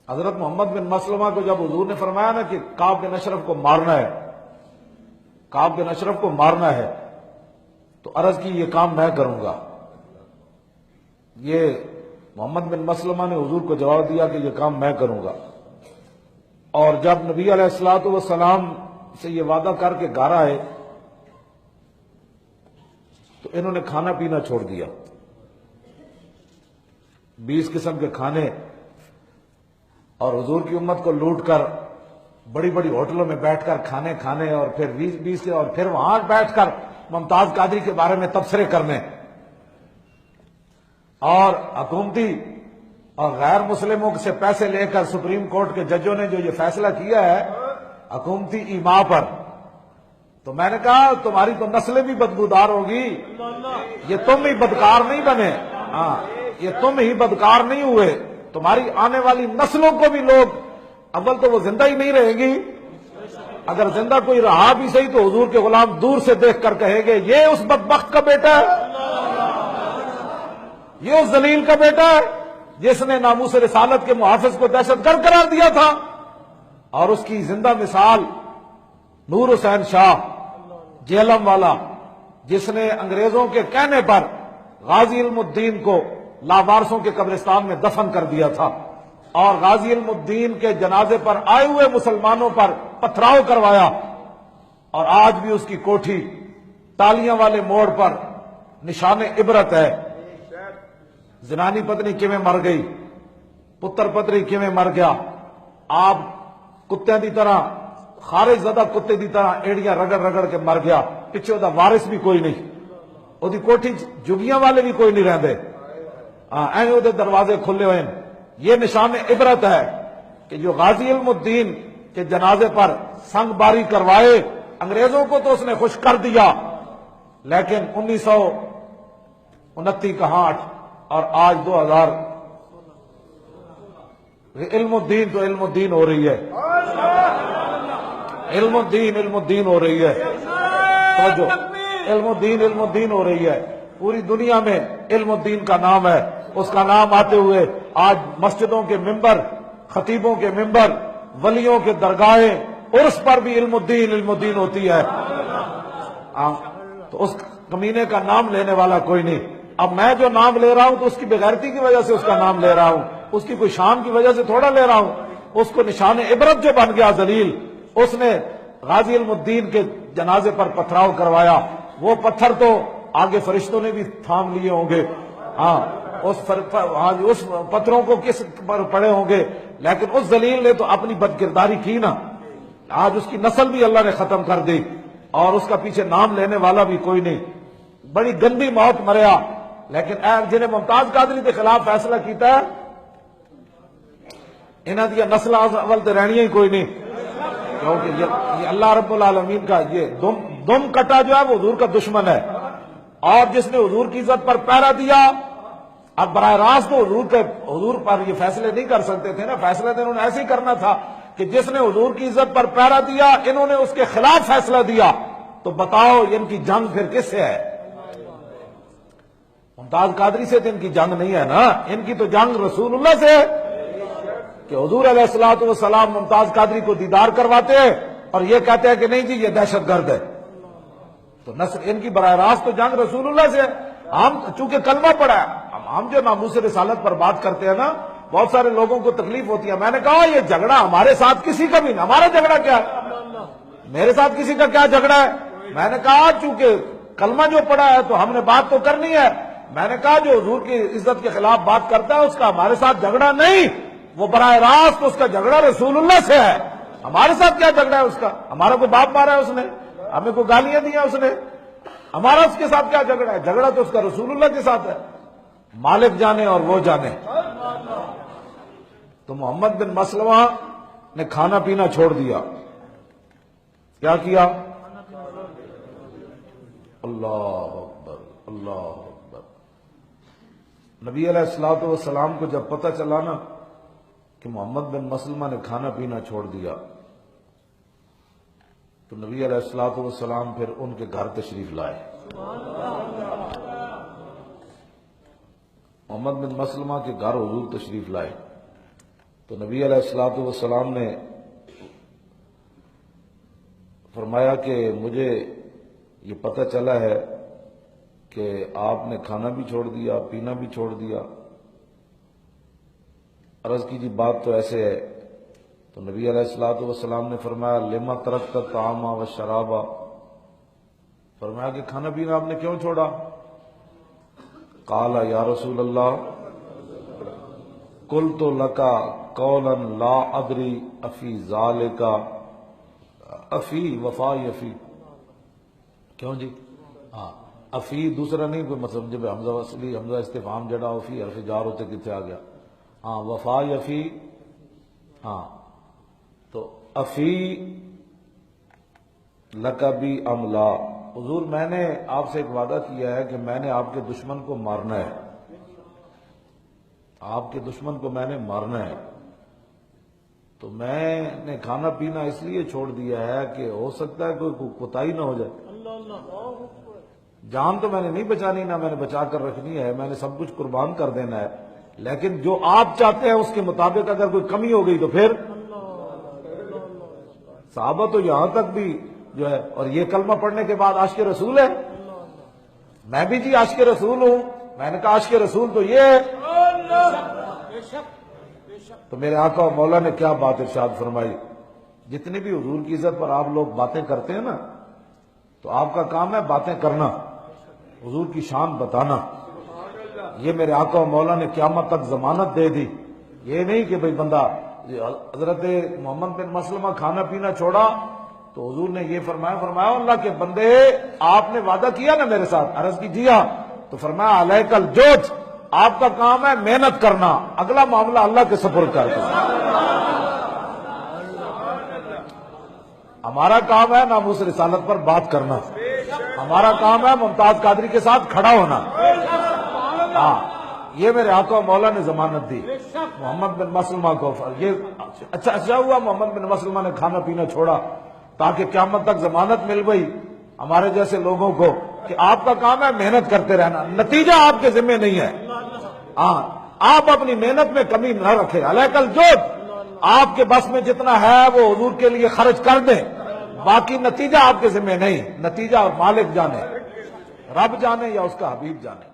حضرت محمد بن مسلمہ کو جب حضور نے فرمایا نا کہ کعب بن اشرف کو مارنا ہے، کعب بن اشرف کو مارنا ہے، تو عرض کی یہ کام میں کروں گا۔ یہ محمد بن مسلمہ نے حضور کو جواب دیا کہ یہ کام میں کروں گا۔ اور جب نبی علیہ الصلوۃ والسلام سے یہ وعدہ کر کے گھر آئے تو انہوں نے کھانا پینا چھوڑ دیا۔ 20 قسم کے کھانے، اور حضور کی امت کو لوٹ کر بڑی بڑی ہوٹلوں میں بیٹھ کر کھانے کھانے، اور پھر 20 اور پھر وہاں بیٹھ کر ممتاز قادری کے بارے میں تبصرے کرنے، اور حکومتی اور غیر مسلموں سے پیسے لے کر سپریم کورٹ کے ججوں نے جو یہ فیصلہ کیا ہے حکومتی ایما پر، تو میں نے کہا تمہاری تو نسلیں بھی بدبودار ہوگی، یہ تم ہی بدکار نہیں بنے، ہاں یہ تم ہی بدکار نہیں ہوئے، تمہاری آنے والی نسلوں کو بھی لوگ، اول تو وہ زندہ ہی نہیں رہیں گی، اگر زندہ کوئی رہا بھی صحیح تو حضور کے غلام دور سے دیکھ کر کہیں گے یہ اس بدبخت کا بیٹا ہے، یہ اس ذلیل کا بیٹا ہے جس نے ناموس رسالت کے محافظ کو دہشت گرد قرار دیا تھا۔ اور اس کی زندہ مثال نور حسین شاہ جہلم والا، جس نے انگریزوں کے کہنے پر غازی علم الدین کو لاوارثوں کے قبرستان میں دفن کر دیا تھا، اور غازی علم الدین کے جنازے پر آئے ہوئے مسلمانوں پر پتھراؤ کروایا، اور آج بھی اس کی کوٹھی تالیاں والے موڑ پر نشان عبرت ہے۔ زنانی پتنی کیویں مر گئی، پتر پتری کیویں مر گیا، آپ کتوں دی طرح خارج زدہ کتے دی طرح ایڑیاں رگڑ رگڑ کے مر گیا، پچھے دا وارث بھی کوئی نہیں، وہ دی کوٹھی جگیاں والے بھی کوئی نہیں رہندے، ایویں دے دروازے کھلے ہوئے ہیں۔ یہ نشان عبرت ہے کہ جو غازی علم الدین کے جنازے پر سنگ باری کروائے، انگریزوں کو تو اس نے خوش کر دیا، لیکن 1929 کا 8 اور آج 2000 علم الدین تو علم الدین ہو رہی ہے، علم الدین ہو رہی ہے، توجہ، علم الدین ہو رہی ہے، پوری دنیا میں علم الدین کا نام ہے، اس کا نام آتے ہوئے آج مسجدوں کے ممبر، خطیبوں کے ممبر، ولیوں کے درگاہیں، عرس پر بھی علم الدین ہوتی ہے، تو اس کمینے کا نام لینے والا کوئی نہیں۔ اب میں جو نام لے رہا ہوں تو اس کی بغیرتی کی وجہ سے اس کا نام لے رہا ہوں، اس کی کوئی شان کی وجہ سے تھوڑا لے رہا ہوں، اس کو نشان عبرت جو بن گیا ذلیل، اس نے غازی علم الدین کے جنازے پر پتھراؤ کروایا، وہ پتھر تو آگے فرشتوں نے بھی تھام لیے ہوں گے، ہاں اس پتھروں کو کس پر پڑے ہوں گے، لیکن اس ذلیل نے تو اپنی بدکرداری کی نا، آج اس کی نسل بھی اللہ نے ختم کر دی، اور اس کا پیچھے نام لینے والا بھی کوئی نہیں، بڑی گندی موت مریا۔ لیکن جنہیں ممتاز قادری کے خلاف فیصلہ کیتا ہے انہاں دیا نسل اول تے رہنی ہی کوئی نہیں، کیونکہ یہ اللہ رب العالمین کا یہ دم کٹا جو ہے وہ حضور کا دشمن ہے، اور جس نے حضور کی عزت پر پہرا دیا، اب براہ راست تو حضور پر یہ فیصلے نہیں کر سکتے تھے نا، فیصلہ تو انہوں نے ایسے ہی کرنا تھا کہ جس نے حضور کی عزت پر پہرا دیا انہوں نے اس کے خلاف فیصلہ دیا، تو بتاؤ ان کی جنگ پھر کس سے ہے؟ ممتاز قادری سے تو ان کی جنگ نہیں ہے نا، ان کی تو جنگ رسول اللہ سے ہے کہ حضور علیہ الصلوۃ والسلام ممتاز قادری کو دیدار کرواتے ہیں اور یہ کہتے ہیں کہ نہیں جی یہ دہشت گرد ہے، تو نسل ان کی براہ راست تو جنگ رسول اللہ سے ہے۔ ہم چونکہ کلمہ پڑھا ہے، ہم جو ناموس رسالت پر بات کرتے ہیں نا، بہت سارے لوگوں کو تکلیف ہوتی ہے، میں نے کہا یہ جھگڑا ہمارے ساتھ کسی کا بھی نہیں، ہمارا جھگڑا کیا ہے، میرے ساتھ کسی کا کیا جھگڑا ہے، میں نے کہا چونکہ کلمہ جو پڑھا ہے تو ہم نے بات تو کرنی ہے، میں نے کہا جو حضور کی عزت کے خلاف بات کرتا ہے اس کا ہمارے ساتھ جھگڑا نہیں، وہ براہ راست اس کا جھگڑا رسول اللہ سے ہے، ہمارے ساتھ کیا جھگڑا ہے اس کا، ہمارا کوئی باپ مارا ہے اس نے، ہمیں کوئی گالیاں دیا اس نے، ہمارا اس کے ساتھ کیا جھگڑا ہے، جھگڑا تو اس کا رسول اللہ کے ساتھ ہے، مالک جانے اور وہ جانے۔ تو محمد بن مسلمہ نے کھانا پینا چھوڑ دیا، کیا کیا؟ اللہ اکبر، اللہ اکبر۔ نبی علیہ الصلوۃ والسلام کو جب پتہ چلا نا کہ محمد بن مسلمہ نے کھانا پینا چھوڑ دیا تو نبی علیہ الصلوۃ والسلام پھر ان کے گھر تشریف لائے۔ محمد بن مسلمہ کے گھر حضور تشریف لائے، تو نبی علیہ الصلوۃ والسلام نے فرمایا کہ مجھے یہ پتہ چلا ہے کہ آپ نے کھانا بھی چھوڑ دیا، پینا بھی چھوڑ دیا۔ عرض کی جی بات تو ایسے ہے۔ تو نبی علیہ الصلوۃ والسلام نے فرمایا لما ترکت الطعام والشراب، فرمایا کہ کھانا پینا آپ نے کیوں چھوڑا؟ قال یا رسول اللہ قلت لک قولا لا ادری افی ذالک افی وفائی افی، کیوں جی؟ ہاں افی دوسرا نہیں کوئی مطلب جب حمزہ وصلی حمزہ استفہام جڑا افی حرف جار ہوتے کتنے آ گیا؟ ہاں وفائی افی، ہاں تو افی لکبی املا، حضور میں نے آپ سے ایک وعدہ کیا ہے کہ میں نے آپ کے دشمن کو مارنا ہے، آپ کے دشمن کو میں نے مارنا ہے، تو میں نے کھانا پینا اس لیے چھوڑ دیا ہے کہ ہو سکتا ہے کوئی کوتاہی نہ ہو جائے۔ جان تو میں نے نہیں بچانی، نہ میں نے بچا کر رکھنی ہے، میں نے سب کچھ قربان کر دینا ہے، لیکن جو آپ چاہتے ہیں اس کے مطابق اگر کوئی کمی ہو گئی تو پھر صحابہ تو یہاں تک بھی جو ہے، اور یہ کلمہ پڑھنے کے بعد عاشق رسول ہے، میں بھی جی عاشق رسول ہوں، میں نے کہا عاشق رسول تو یہ ہے۔ تو میرے آقا و مولا نے کیا بات ارشاد فرمائی، جتنی بھی حضور کی عزت پر آپ لوگ باتیں کرتے ہیں نا، تو آپ کا کام ہے باتیں کرنا، حضور کی شان بتانا۔ یہ میرے آقا و مولا نے قیامت تک ضمانت دے دی، یہ نہیں کہ بھئی بندہ حضرت محمد بن مسلمہ کھانا پینا چھوڑا تو حضور نے یہ فرمایا اللہ کے بندے آپ نے وعدہ کیا نا میرے ساتھ، عرض کی جی ہاں، تو فرمایا علیک الجود، آپ کا کام ہے محنت کرنا، اگلا معاملہ اللہ کے سپرد کر دو۔ ہمارا کام ہے ناموس رسالت پر بات کرنا، ہمارا کام ہے ممتاز قادری کے ساتھ کھڑا ہونا۔ ہاں یہ میرے آقا و مولا نے ضمانت دی محمد بن مسلمہ کو۔ یہ اچھا ہوا محمد بن مسلمہ نے کھانا پینا چھوڑا، تاکہ قیامت تک ضمانت مل گئی ہمارے جیسے لوگوں کو کہ آپ کا کام ہے محنت کرتے رہنا، نتیجہ آپ کے ذمہ نہیں ہے۔ ہاں آپ اپنی محنت میں کمی نہ رکھیں، علیک الجود، آپ کے بس میں جتنا ہے وہ حضور کے لیے خرچ کر دیں، باقی نتیجہ آپ کے ذمہ نہیں، نتیجہ مالک جانے، رب جانے یا اس کا حبیب جانے۔